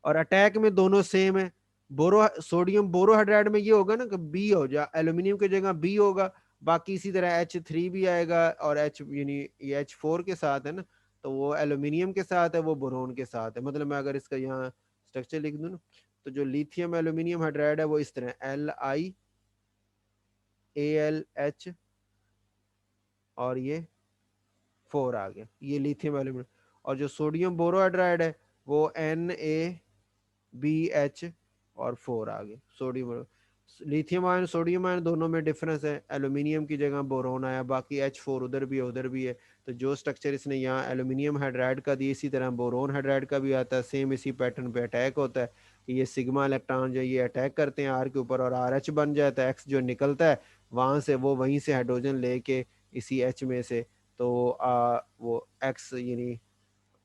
और अटैक में दोनों सेम है। सोडियम बोरोहाइड्राइड में ये होगा ना कि बी हो जा, एल्यूमिनियम की जगह बी होगा, बाकी इसी तरह H3 भी आएगा, और H यानी ये H4 के साथ है ना, तो वो एल्यूमिनियम के साथ है, वो बोरोन के साथ है। मतलब मैं अगर इसका यहाँ स्ट्रक्चर लिख दूँ ना, तो जो लिथियम एल्यूमिनियम हाइड्राइड है वो इस तरह LiAlH और ये 4 आ गया, ये लिथियम एल्यूमिनियम। और जो सोडियम बोरोहाइड्राइड है वो NaBH और 4 आ गए। Sodium lithium ion sodium ion दोनों में डिफरेंस है, एल्यूमिनियम की जगह बोरोन आया, बाकी H4 उधर भी है उधर भी है। तो जो स्ट्रक्चर इसने यहाँ एल्यूमिनियम हाइड्राइड का दिया इसी तरह बोरोन हाइड्राइड का भी आता है, सेम इसी पैटर्न पे अटैक होता है कि ये सिग्मा इलेक्ट्रॉन जो ये अटैक करते हैं आर के ऊपर और RH बन जाता है, एक्स जो निकलता है वहां से वो वहीं से हाइड्रोजन लेके इसी H में से, तो वो एक्स यानी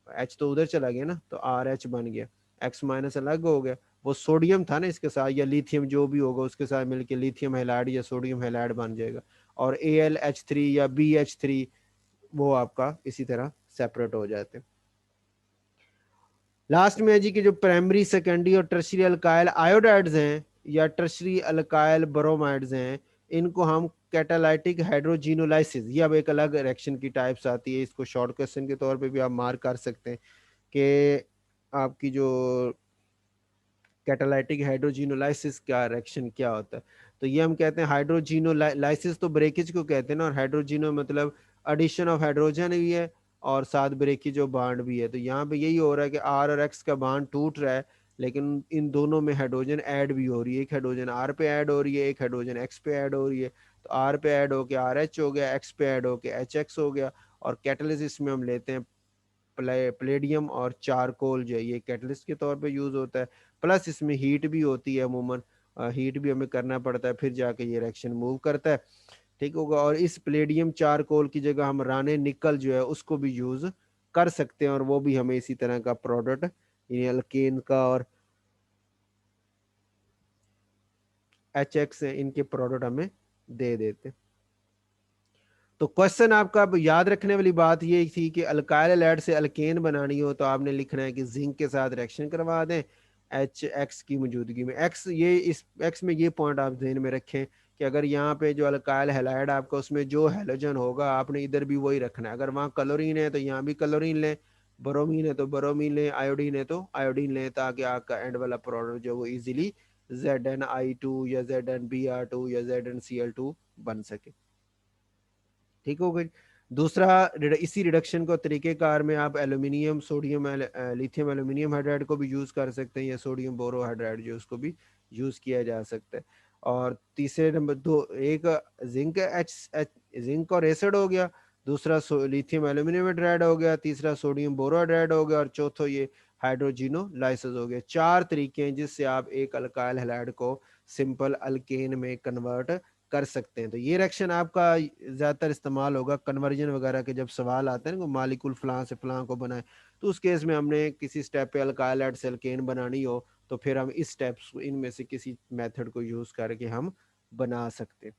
एच तो उधर चला गया ना, तो RH बन गया, एक्स माइनस अलग हो गया, वो सोडियम था ना इसके साथ या लिथियम जो भी होगा उसके साथ मिलके लिथियम हैलाइड या सोडियम हैलाइड बन जाएगा, और AlH3 या BH3 वो आपका इसी तरह सेपरेट हो जाते हैं। लास्ट में है जी कि जो प्राइमरी सेकेंडरी और टर्शरी अल्काइल आयोडाइड्स हैं या टर्शरी अल्काइल ब्रोमाइड्स हैं, इनको हम कैटालाइटिक हाइड्रोजिनोलाइसिस, ये अब एक अलग रिएक्शन की टाइप्स आती है, इसको शॉर्ट क्वेश्चन के तौर पे भी आप मार्क कर सकते हैं कि आपकी जो कैटालाइटिक हाइड्रोजिनोलाइसिस का रिएक्शन क्या होता है। तो ये हम कहते हैं हाइड्रोजिनोलाइसिस, तो ब्रेकेज को कहते हैं ना, और हाइड्रोजिनो मतलब एडिशन ऑफ हाइड्रोजन भी है और साथ ब्रेकेज जो बाड भी है। तो यहाँ पे यही हो रहा है कि R और X का बाड टूट रहा है, लेकिन इन दोनों में हाइड्रोजन ऐड भी हो रही है, एक हाइड्रोजन R पे ऐड हो रही है, एक हाइड्रोजन X पे ऐड हो रही है। तो R पे ऐड होके RH हो गया, X पे ऐड होके HX हो गया। और कैटलिसिस में हम लेते हैं प्लेडियम और चारकोल, जो है ये कैटलिस्ट के तौर पे यूज होता है, प्लस इसमें हीट भी होती है, अमूमन हीट भी हमें करना पड़ता है फिर जाके ये रिएक्शन मूव करता है, ठीक होगा। और इस प्लेडियम चारकोल की जगह हम राने निकल जो है उसको भी यूज कर सकते हैं, और वो भी हमें इसी तरह का प्रोडक्ट यानी अल्केन का और HX इनके प्रोडक्ट हमें दे देते। तो क्वेश्चन आपका अब याद रखने वाली बात ये थी कि अल्काइल हैलाइड से अल्केन बनानी हो तो आपने लिखना है कि जिंक के साथ रिएक्शन करवा दें HX की मौजूदगी में। एक्स ये इस एक्स में ये पॉइंट आप ध्यान में रखें कि अगर यहाँ पे जो अल्काइल हैलाइड आपका उसमें जो हैलोजन होगा आपने इधर भी वही रखना है। अगर वहाँ क्लोरीन है तो यहाँ भी क्लोरीन लें, ब्रोमीन है तो ब्रोमीन लें, आयोडीन है तो आयोडीन लें, ताकि आपका एंड वाला प्रोडक्ट जो वो इजीली ZnI2 या ZnBr2 या ZnCl2 बन सके, ठीक हो गई। दूसरा इसी रिडक्शन को तरीकेकार में आप aluminium sodium lithium aluminium hydride को भी यूज कर सकते हैं, या सोडियम बोरोहाइड्राइड जो उसको भी यूज किया जा सकता है। और तीसरे नंबर दो, एक जिंक जिंक और एसिड हो गया, दूसरा लिथियम एल्यूमिनियम हाइड्राइड हो गया, तीसरा सोडियम बोरोहाइड्राइड हो गया, और चौथो ये हाइड्रोजिनोलाइसिस हो गया। चार तरीके हैं जिससे आप एक अल्काइल हैलाइड को सिंपल अल्केन में कन्वर्ट कर सकते हैं। तो ये रिएक्शन आपका ज्यादातर इस्तेमाल होगा कन्वर्जन वगैरह के, जब सवाल आते हैं ना मालिकुल फलां से फलां को बनाए, तो उस केस में हमने किसी स्टेप पे अल्काइल हैलाइड से अल्केन बनानी हो तो फिर हम इस स्टेप्स इनमें से किसी मेथड को यूज करके हम बना सकते हैं।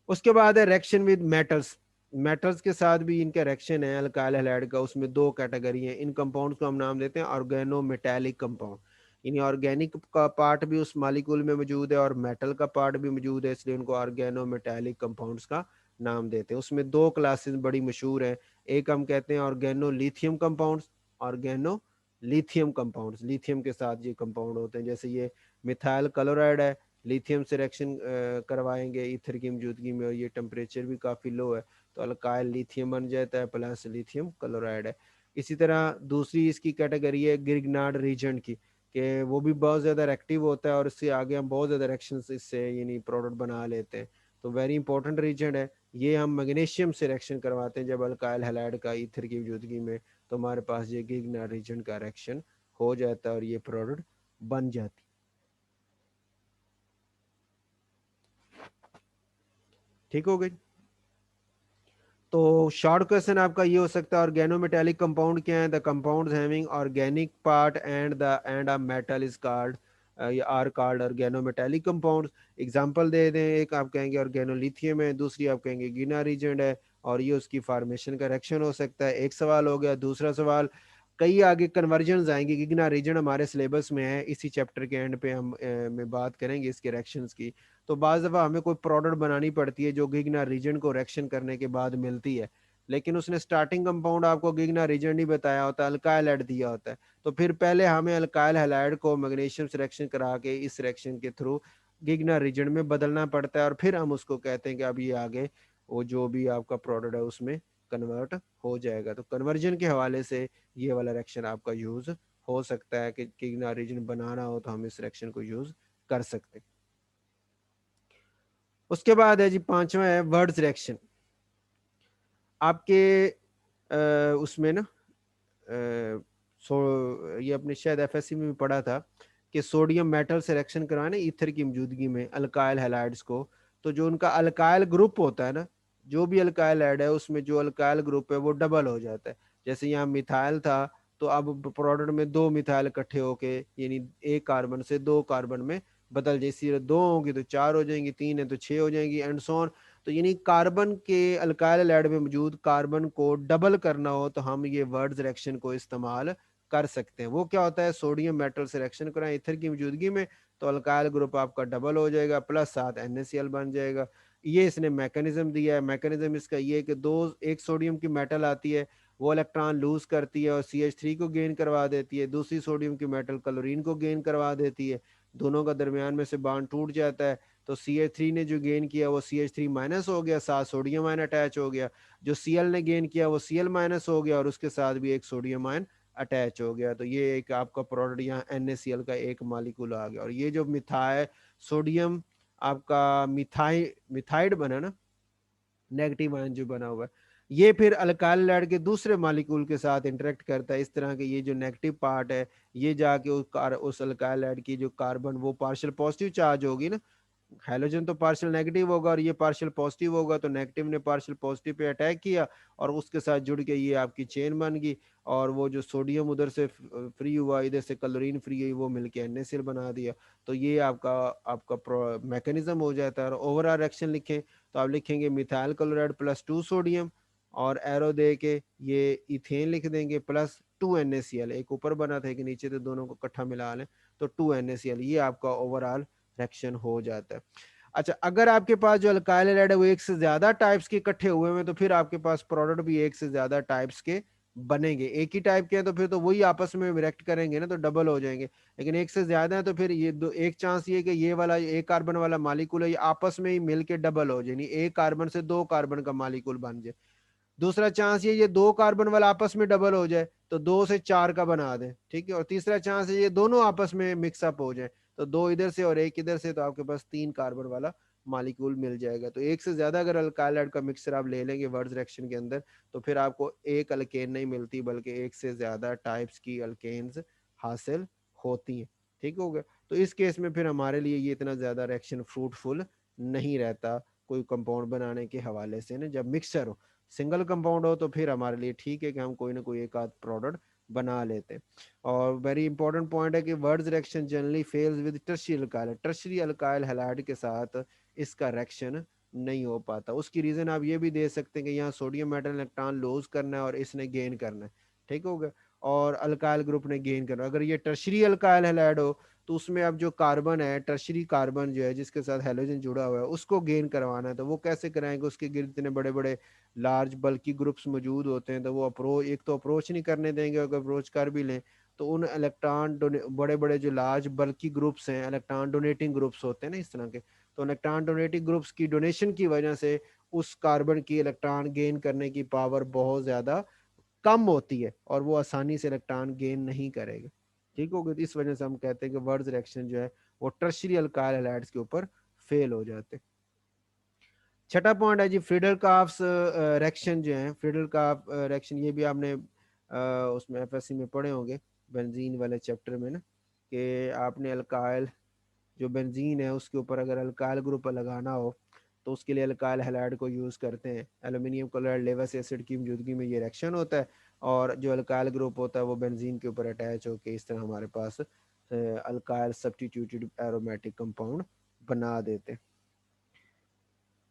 उसके बाद है रिएक्शन विद मेटल्स। मेटल्स के साथ भी इनका रिएक्शन है अल्काइल हैलाइड का, उसमें दो कैटेगरी हैं। इन कंपाउंड्स को हम नाम देते हैं ऑर्गेनो मेटालिक कंपाउंड, यानी ऑर्गेनिक का पार्ट भी उस मालिक्यूल में मौजूद है और मेटल का पार्ट भी मौजूद है, इसलिए उनको ऑर्गेनो मेटालिक कंपाउंड्स का नाम देते हैं। उसमें दो क्लासेस बड़ी मशहूर हैं, एक हम कहते हैं organo lithium compounds, organo lithium compounds, lithium के साथ ये कंपाउंड होते हैं। जैसे ये मिथाइल क्लोराइड है, लिथियम से रिएक्शन करवाएंगे ईथर की मौजूदगी में, और ये टेम्परेचर भी काफ़ी लो है तो अल्काइल लिथियम बन जाता है प्लस लिथियम क्लोराइड है। इसी तरह दूसरी इसकी कैटेगरी है गिरग्नार्ड रीजेंट की, कि वो भी बहुत ज़्यादा एक्टिव होता है और इससे आगे हम बहुत ज़्यादा रिएक्शंस इससे यानी प्रोडक्ट बना लेते हैं। तो वेरी इंपॉर्टेंट रीजेंट है ये। हम मैग्नीशियम से रिएक्शन करवाते हैं जब अल्काइल हैलाइड का ईथर की मौजूदगी में, तो हमारे पास ये गिरग्नार्ड रीजेंट का रिएक्शन हो जाता है और ये प्रोडक्ट बन जाती। ठीक हो गई। तो शॉर्ट क्वेश्चन आपका ये हो सकता है ऑर्गेनोमेटेलिक कंपाउंड क्या है? The compounds having organic part and a metal is called or called organometallic compounds. Example दे दें, एक आप कहेंगे ऑर्गेनोलिथियम है, दूसरी आप कहेंगे गिना रीजेंट है, और ये उसकी फार्मेशन का रिएक्शन हो सकता है। एक सवाल हो गया। दूसरा सवाल, कई आगे कन्वर्जन आएंगे। गिगना रीजन हमारे सिलेबस में है, इसी चैप्टर के एंड पे हम में बात करेंगे इसके रिएक्शंस की। तो बाज़ दफ़ा हमें कोई प्रोडक्ट बनानी पड़ती है जो गिगना रीजन को रिएक्शन करने के बाद मिलती है, लेकिन उसने स्टार्टिंग कंपाउंड आपको गिगना रीजन नहीं बताया होता, अल्काइल ऐड दिया होता है। तो फिर पहले हमें अल्काइल हैलाइड को मैग्नीशियम से रिएक्शन करा के इस रिएक्शन के थ्रू गिगना रीजन में बदलना पड़ता है, और फिर हम उसको कहते हैं कि अब ये आगे वो जो भी आपका प्रोडक्ट है उसमें कन्वर्ट हो जाएगा। तो कन्वर्जन के हवाले से ये वाला रिएक्शन आपका यूज हो सकता है कि गिगना रीजन बनाना हो तो हम इस रिएक्शन को यूज कर सकते हैं। उसके बाद है जी पांचवा है वर्ड्स रिएक्शन। आपके उसमें ना ये अपने शायद एफएससी में भी पढ़ा था कि सोडियम मेटल से रिएक्शन करवाना ईथर की मौजूदगी में अल्काइल हैलाइड्स को, तो जो उनका अल्काइल ग्रुप होता है ना, जो भी अल्काइल ऐड है उसमें जो अल्काइल ग्रुप है वो डबल हो जाता है। जैसे यहाँ मिथाइल था, तो अब प्रोडक्ट में दो मिथाइल इकट्ठे होके यानी एक कार्बन से दो कार्बन में बदल जाए। इसी दो होंगी तो चार हो जाएंगी, तीन है तो छह हो जाएंगी, एंड सो ऑन। तो यानी कार्बन के अल्काइल ऐड में मौजूद कार्बन को डबल करना हो तो हम ये वर्ड्स रिएक्शन को इस्तेमाल कर सकते हैं। वो क्या होता है, सोडियम मेटल से रिएक्शन कराएं ईथर की मौजूदगी में तो अल्काइल ग्रुप आपका डबल हो जाएगा, प्लस साथ NaCl बन जाएगा। ये इसने मैकेनिज्म दिया है। मैकेनिज्म इसका ये है कि एक सोडियम की मेटल आती है, वो इलेक्ट्रॉन लूज करती है और CH3 को गेन करवा देती है, दूसरी सोडियम की मेटल क्लोरीन को गेन करवा देती है, दोनों का दरमियान में से बॉन्ड टूट जाता है। तो CH3 ने जो गेन किया वो CH3 माइनस हो गया, साथ सोडियम आयन अटैच हो गया। जो Cl ने गेन किया वो Cl माइनस हो गया और उसके साथ भी एक सोडियम आयन अटैच हो गया। तो ये एक आपका प्रोडक्ट यहाँ NaCl का एक मालिक्यूल आ गया। और ये जो मिथाइल सोडियम आपका मिथाइड बना ना, नेगेटिव आयन जो बना हुआ है, ये फिर अल्काइल ऐड के दूसरे मालिक्यूल के साथ इंटरेक्ट करता है। इस तरह के ये जो नेगेटिव पार्ट है ये जाके उस अल्काइल ऐड की जो कार्बन वो पार्शियल पॉजिटिव चार्ज होगी ना, हाइड्रोजन तो पार्शियल नेगेटिव होगा और ये पार्शियल पॉजिटिव होगा, तो नेगेटिव ने पार्शियल पॉजिटिव पे अटैक किया और उसके साथ जुड़ के ये आपकी चेन बन गई, और वो जो सोडियम उधर से फ्री हुआ, इधर से क्लोरीन फ्री हुई, वो मिलके NaCl बना दिया। तो ये आपका आपका मैकेनिज्म हो जाता है। और ओवरऑल रिएक्शन लिखें तो आप लिखेंगे मिथाइल क्लोराइड प्लस 2 सोडियम, और एरो दे के ये इथेन लिख देंगे प्लस 2 NaCl, एक ऊपर बना था एक नीचे, तो दोनों को इकट्ठा मिला लें तो 2 NaCl, ये आपका ओवरऑल रिएक्शन हो जाता है। अच्छा, अगर आपके पास जो अल्काइल हैलाइड है वो एक से ज्यादा टाइप्स के इकट्ठे हुए हैं तो फिर आपके पास प्रोडक्ट भी एक से ज्यादा टाइप्स के बनेंगे। एक ही टाइप के हैं तो फिर तो वही आपस में रिएक्ट करेंगे ना, तो डबल हो जाएंगे। लेकिन एक से ज्यादा है तो फिर ये दो, एक चांस ये कि ये वाला एक कार्बन वाला मालिक्यूल है ये आपस में ही मिलके डबल हो जाए, यानी एक कार्बन से दो कार्बन का मालिक्यूल बन जाए। दूसरा चांस ये दो कार्बन वाला आपस में डबल हो जाए तो दो से चार का बना दे, ठीक है। और तीसरा चांस है ये दोनों आपस में मिक्सअप हो जाए, तो दो इधर से और एक इधर से, तो आपके पास तीन कार्बन वाला मालिक्यूल मिल जाएगा। तो एक से ज्यादा अगर अल्काइल का मिक्सर आप ले लेंगे वर्ड्स रिएक्शन के अंदर तो फिर आपको एक अल्केन नहीं मिलती बल्कि एक से ज्यादा टाइप्स की अल्केन्स हासिल होती हैं। ठीक हो गया। तो इस केस में फिर हमारे लिए ये इतना ज्यादा रिएक्शन फ्रूटफुल नहीं रहता कोई कंपाउंड बनाने के हवाले से ना, जब मिक्सचर हो। सिंगल कंपाउंड हो तो फिर हमारे लिए ठीक है कि हम कोई ना कोई एक आध प्रोडक्ट बना लेते हैं। और वेरी इंपॉर्टेंट पॉइंट है कि words reaction generally fails with tertiary alkyl, tertiary alkyl halide के साथ इसका रिएक्शन नहीं हो पाता। उसकी रीजन आप ये भी दे सकते हैं कि यहाँ सोडियम मेटल इलेक्ट्रॉन लूज करना है और इसने गेन करना है, ठीक हो गया। और अल्काइल ग्रुप ने गेन करना, अगर ये टर्शरी अल्काइल हैलाइड हो तो उसमें अब जो कार्बन है, टर्शरी कार्बन जो है जिसके साथ हेलोजन जुड़ा हुआ है, उसको गेन करवाना है। तो वो कैसे कराएंगे, उसके गिर्द इतने बड़े बड़े लार्ज बल्कि ग्रुप्स मौजूद होते हैं, तो वो अप्रोच, एक तो अप्रोच नहीं करने देंगे, अगर अप्रोच कर भी लें तो उन इलेक्ट्रॉन बड़े बड़े जो लार्ज बल्कि ग्रुप्स हैं, इलेक्ट्रॉन डोनेटिंग ग्रुप्स होते हैं ना इस तरह के, तो इलेक्ट्रॉन डोनेटिंग ग्रुप्स की डोनेशन की वजह से उस कार्बन की इलेक्ट्रॉन गेन करने की पावर बहुत ज़्यादा कम होती है और वो आसानी से इलेक्ट्रॉन गेन नहीं करेगा। ठीक हो गया। तो इस वजह से हम कहते हैं कि वर्ड्स रिएक्शन जो है वो टर्शियरी अल्काइल हैलाइड्स के ऊपर फेल हो जाते हैं। छठा पॉइंट है जी फ्रीडल काफ्स रिएक्शन जो है, फ्रीडल काफ रिएक्शन, ये भी आपने उसमें एफएससी में पढ़े होंगे बेंजीन वाले चैप्टर में ना, कि आपने अल्काइल जो बेंजीन है उसके ऊपर अगर अल्काइल ग्रुप लगाना हो तो उसके लिए अल्काइल हैलाइड को यूज़ करते हैं। एल्यूमिनियम क्लोराइड लेवस एसिड की मौजूदगी में ये रिएक्शन होता है और जो अल्काइल ग्रुप होता है वो बेंजीन के ऊपर अटैच होकर इस तरह हमारे पास अल्काइल सब्स्टिट्यूटेड एरोमेटिक कंपाउंड बना देते हैं।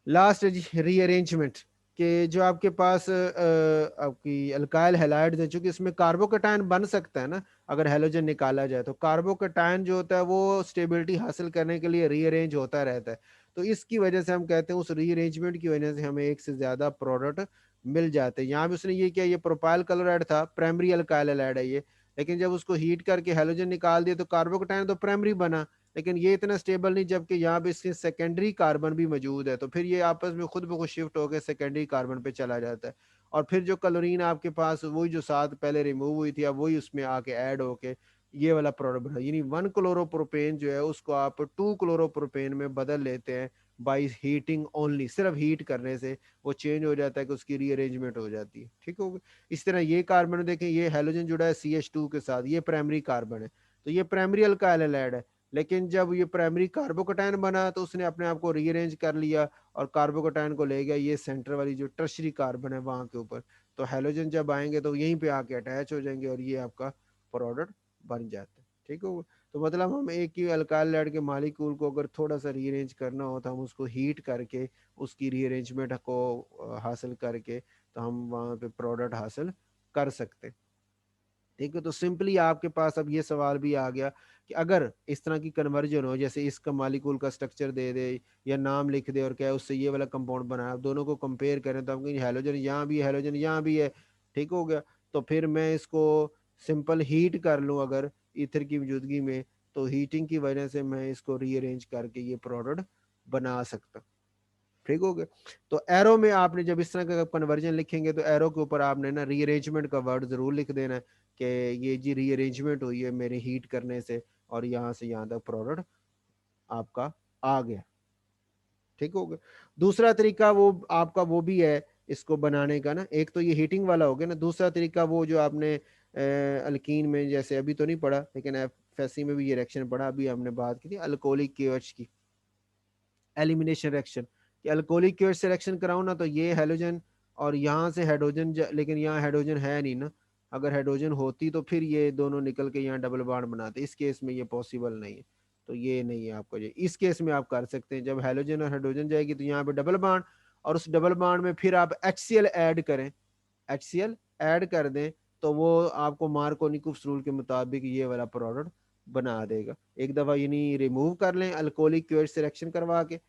लास्ट रीअरेंजमेंट के जो आपके पास आपकी अल्काइल हैलाइड है, चूंकि इसमें कार्बोकैटायन बन सकता है ना अगर हेलोजन निकाला जाए, तो कार्बोकैटायन जो होता है वो स्टेबिलिटी हासिल करने के लिए रीअरेंज होता रहता है। तो इसकी वजह से हम कहते हैं उस रीअरेंजमेंट की वजह से हमें एक से ज्यादा प्रोडक्ट मिल जाते हैं। यहाँ भी उसने ये किया, ये प्रोपाइल क्लोराइड था, प्राइमरी अल्काइल हैलाइड है ये, लेकिन जब उसको हीट करके हेलोजन निकाल दिया तो कार्बोकैटायन तो प्राइमरी बना, लेकिन ये इतना स्टेबल नहीं, जबकि यहाँ पे इसके सेकेंडरी कार्बन भी मौजूद है, तो फिर ये आपस में खुद ब खुद शिफ्ट होकर सेकेंडरी कार्बन पे चला जाता है और फिर जो क्लोरीन आपके पास वही जो साथ पहले रिमूव हुई थी अब वही उसमें आके ऐड होके ये वाला प्रोडक्ट बना, यानी 1 क्लोरोप्रोपेन जो है उसको आप 2 क्लोरोप्रोपेन में बदल लेते हैं बाई हीटिंग ओनली, सिर्फ हीट करने से वो चेंज हो जाता है कि उसकी रीअरेंजमेंट हो जाती है। ठीक हो गया। इस तरह ये कार्बन देखें, ये हेलोजन जुड़ा है CH2 के साथ, ये प्राइमरी कार्बन है, तो ये प्राइमरी अल्काइल हैलाइड है, लेकिन जब ये प्राइमरी कार्बोकैटायन बना तो उसने अपने आप को रीअरेंज कर लिया और कार्बोकैटायन को ले गया ये सेंटर वाली जो टर्शरी कार्बन है वहां के ऊपर, तो हेलोजन जब आएंगे तो यहीं पे आके अटैच हो जाएंगे और ये आपका प्रोडक्ट बन जाता है। ठीक हो। तो मतलब हम एक ही अल्काइल हैलाइड के मालिक्यूल को अगर थोड़ा सा रीअरेंज करना हो तो हम उसको हीट करके उसकी रीअरेंजमेंट को हासिल करके तो हम वहाँ पे प्रोडक्ट हासिल कर सकते हैं। ठीक है। तो सिंपली आपके पास अब ये सवाल भी आ गया कि अगर इस तरह की कन्वर्जन हो, जैसे इसका मालिकूल का स्ट्रक्चर दे दे या नाम लिख दे और क्या उससे ये वाला कंपाउंड बनाया, दोनों को कंपेयर करें तो हम कहेंगे हेलोजन यहाँ भी है, हेलोजन यहाँ भी है। ठीक हो गया। तो फिर मैं इसको सिंपल हीट कर लूँ अगर ईथर की मौजूदगी में, तो हीटिंग की वजह से मैं इसको रीअरेंज करके ये प्रोडक्ट बना सकता। ठीक हो गया। तो एरो में आपने जब इस तरह का कन्वर्जन लिखेंगे तो एरो के ऊपर आपने ना रीअरेंजमेंट का वर्ड जरूर लिख देना है कि ये जी रीअरेंजमेंट हुई है मेरे हीट करने से और यहाँ से यहाँ तक प्रोडक्ट आपका आ गया। ठीक हो गया। दूसरा तरीका वो आपका वो भी है इसको बनाने का ना, एक तो ये हीटिंग वाला हो गया ना, दूसरा तरीका वो जो आपने अल्कीन में जैसे अभी तो नहीं पढ़ा लेकिन एफएससी में भी ये रिएक्शन पढ़ा, अभी हमने बात की थी अल्कोहलिक केएच की, एलिमिनेशन रिएक्शन, कि अल्कोहलिक केओएच से रिएक्शन कराऊं ना तो ये हेलोजन और यहाँ से हाइड्रोजन, लेकिन यहाँ हाइड्रोजन है नहीं ना, अगर हाइड्रोजन होती तो फिर ये दोनों निकल के यहाँ डबल बॉन्ड बनाते, इस केस में ये पॉसिबल नहीं है, तो ये नहीं है आपको। ये इस केस में आप कर सकते हैं, जब हेलोजन और हाइड्रोजन जाएगी तो यहाँ पे डबल बॉन्ड और उस डबल बॉन्ड में फिर आप HCl ऐड करें, HCl ऐड कर दें, तो वो आपको मार्कोनिकुस रूल के मुताबिक ये वाला प्रोडक्ट बना देगा। एक दफा यानी रिमूव कर लें अल्कोहलिक केओएच से रिएक्शन करवा के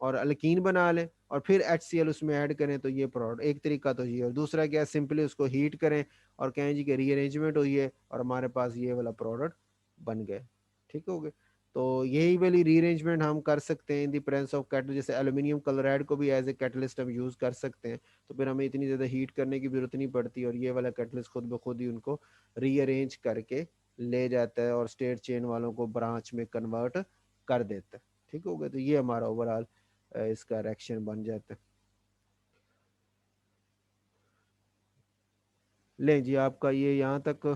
और अल्कीन बना लें और फिर HCl उसमें ऐड करें, तो ये प्रोडक्ट एक तरीका तो ये, और दूसरा क्या, सिंपली उसको हीट करें और कहें जी कि रीअरेंजमेंट हुई है और हमारे पास ये वाला प्रोडक्ट बन गए। ठीक हो गए। तो यही वाली रीअरेंजमेंट हम कर सकते हैं in the presence of cattle, जैसे एल्यूमिनियम क्लोराइड को भी एज ए कैटलिस्ट हम यूज़ कर सकते हैं, तो फिर हमें इतनी ज़्यादा हीट करने की जरूरत नहीं पड़ती और ये वाला कैटलिस्ट खुद ब खुद ही उनको रीअरेंज करके ले जाता है और स्टेट चेन वालों को ब्रांच में कन्वर्ट कर देता है। ठीक हो गया। तो ये हमारा ओवरऑल इसका रिएक्शन बन जाता है। लें जी, आपका ये यहाँ तक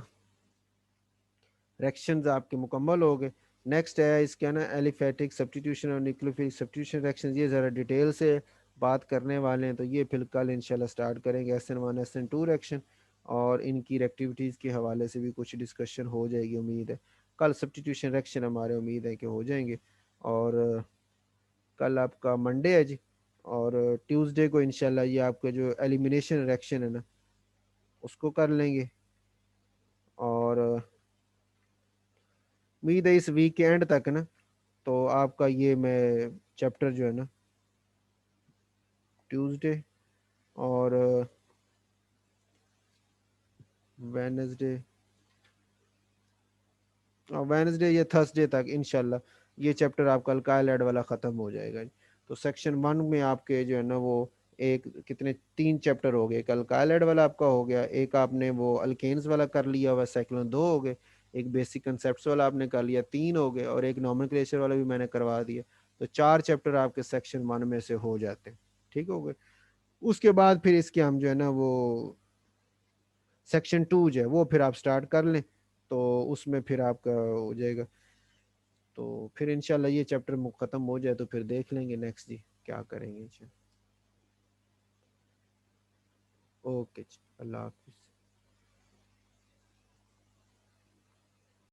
रिएक्शंस आपके मुकम्मल हो गए। नेक्स्ट है इसका ना एलिफेटिक सब्स्टिट्यूशन और न्यूक्लियोफिलिक सब्स्टिट्यूशन रिएक्शन, ये ज़रा डिटेल से बात करने वाले हैं, तो ये फिर कल इंशाल्लाह स्टार्ट करेंगे SN1 SN2 रिएक्शन और इनकी एक्टिविटीज़ के हवाले से भी कुछ डिस्कशन हो जाएगी उम्मीद है। कल सब्स्टिट्यूशन रिएक्शन हमारे उम्मीद है कि हो जाएंगे और कल आपका मंडे है जी, और ट्यूसडे को इंशाल्लाह ये आपका जो एलिमिनेशन रिएक्शन है ना उसको कर लेंगे। और उम्मीद है इस वीकेंड तक ना, तो आपका ये मैं चैप्टर जो है ना ट्यूसडे और वेनसडे वेनसडे या थर्सडे तक इंशाल्लाह ये चैप्टर आपका अल्काइल एड वाला ख़त्म हो जाएगा। तो सेक्शन वन में आपके जो है ना वो एक कितने तीन चैप्टर हो गए, एक अल्काइल एड वाला आपका हो गया, एक आपने वो अल्केन्स वाला कर लिया हुआ साइक्लोन दो हो गए, एक बेसिक कंसेप्ट वाला आपने कर लिया तीन हो गए, और एक नॉमेनक्लेचर वाला भी मैंने करवा दिया। तो चार चैप्टर आपके सेक्शन वन में से हो जाते हैं। ठीक हो गए। उसके बाद फिर इसके हम जो है ना वो सेक्शन टू जो है वो फिर आप स्टार्ट कर लें, तो उसमें फिर आपका हो जाएगा। तो फिर इंशाल्लाह ये चैप्टर ख़त्म हो जाए तो फिर देख लेंगे नेक्स्ट जी क्या करेंगे। ओके, अल्लाह हाफिज़।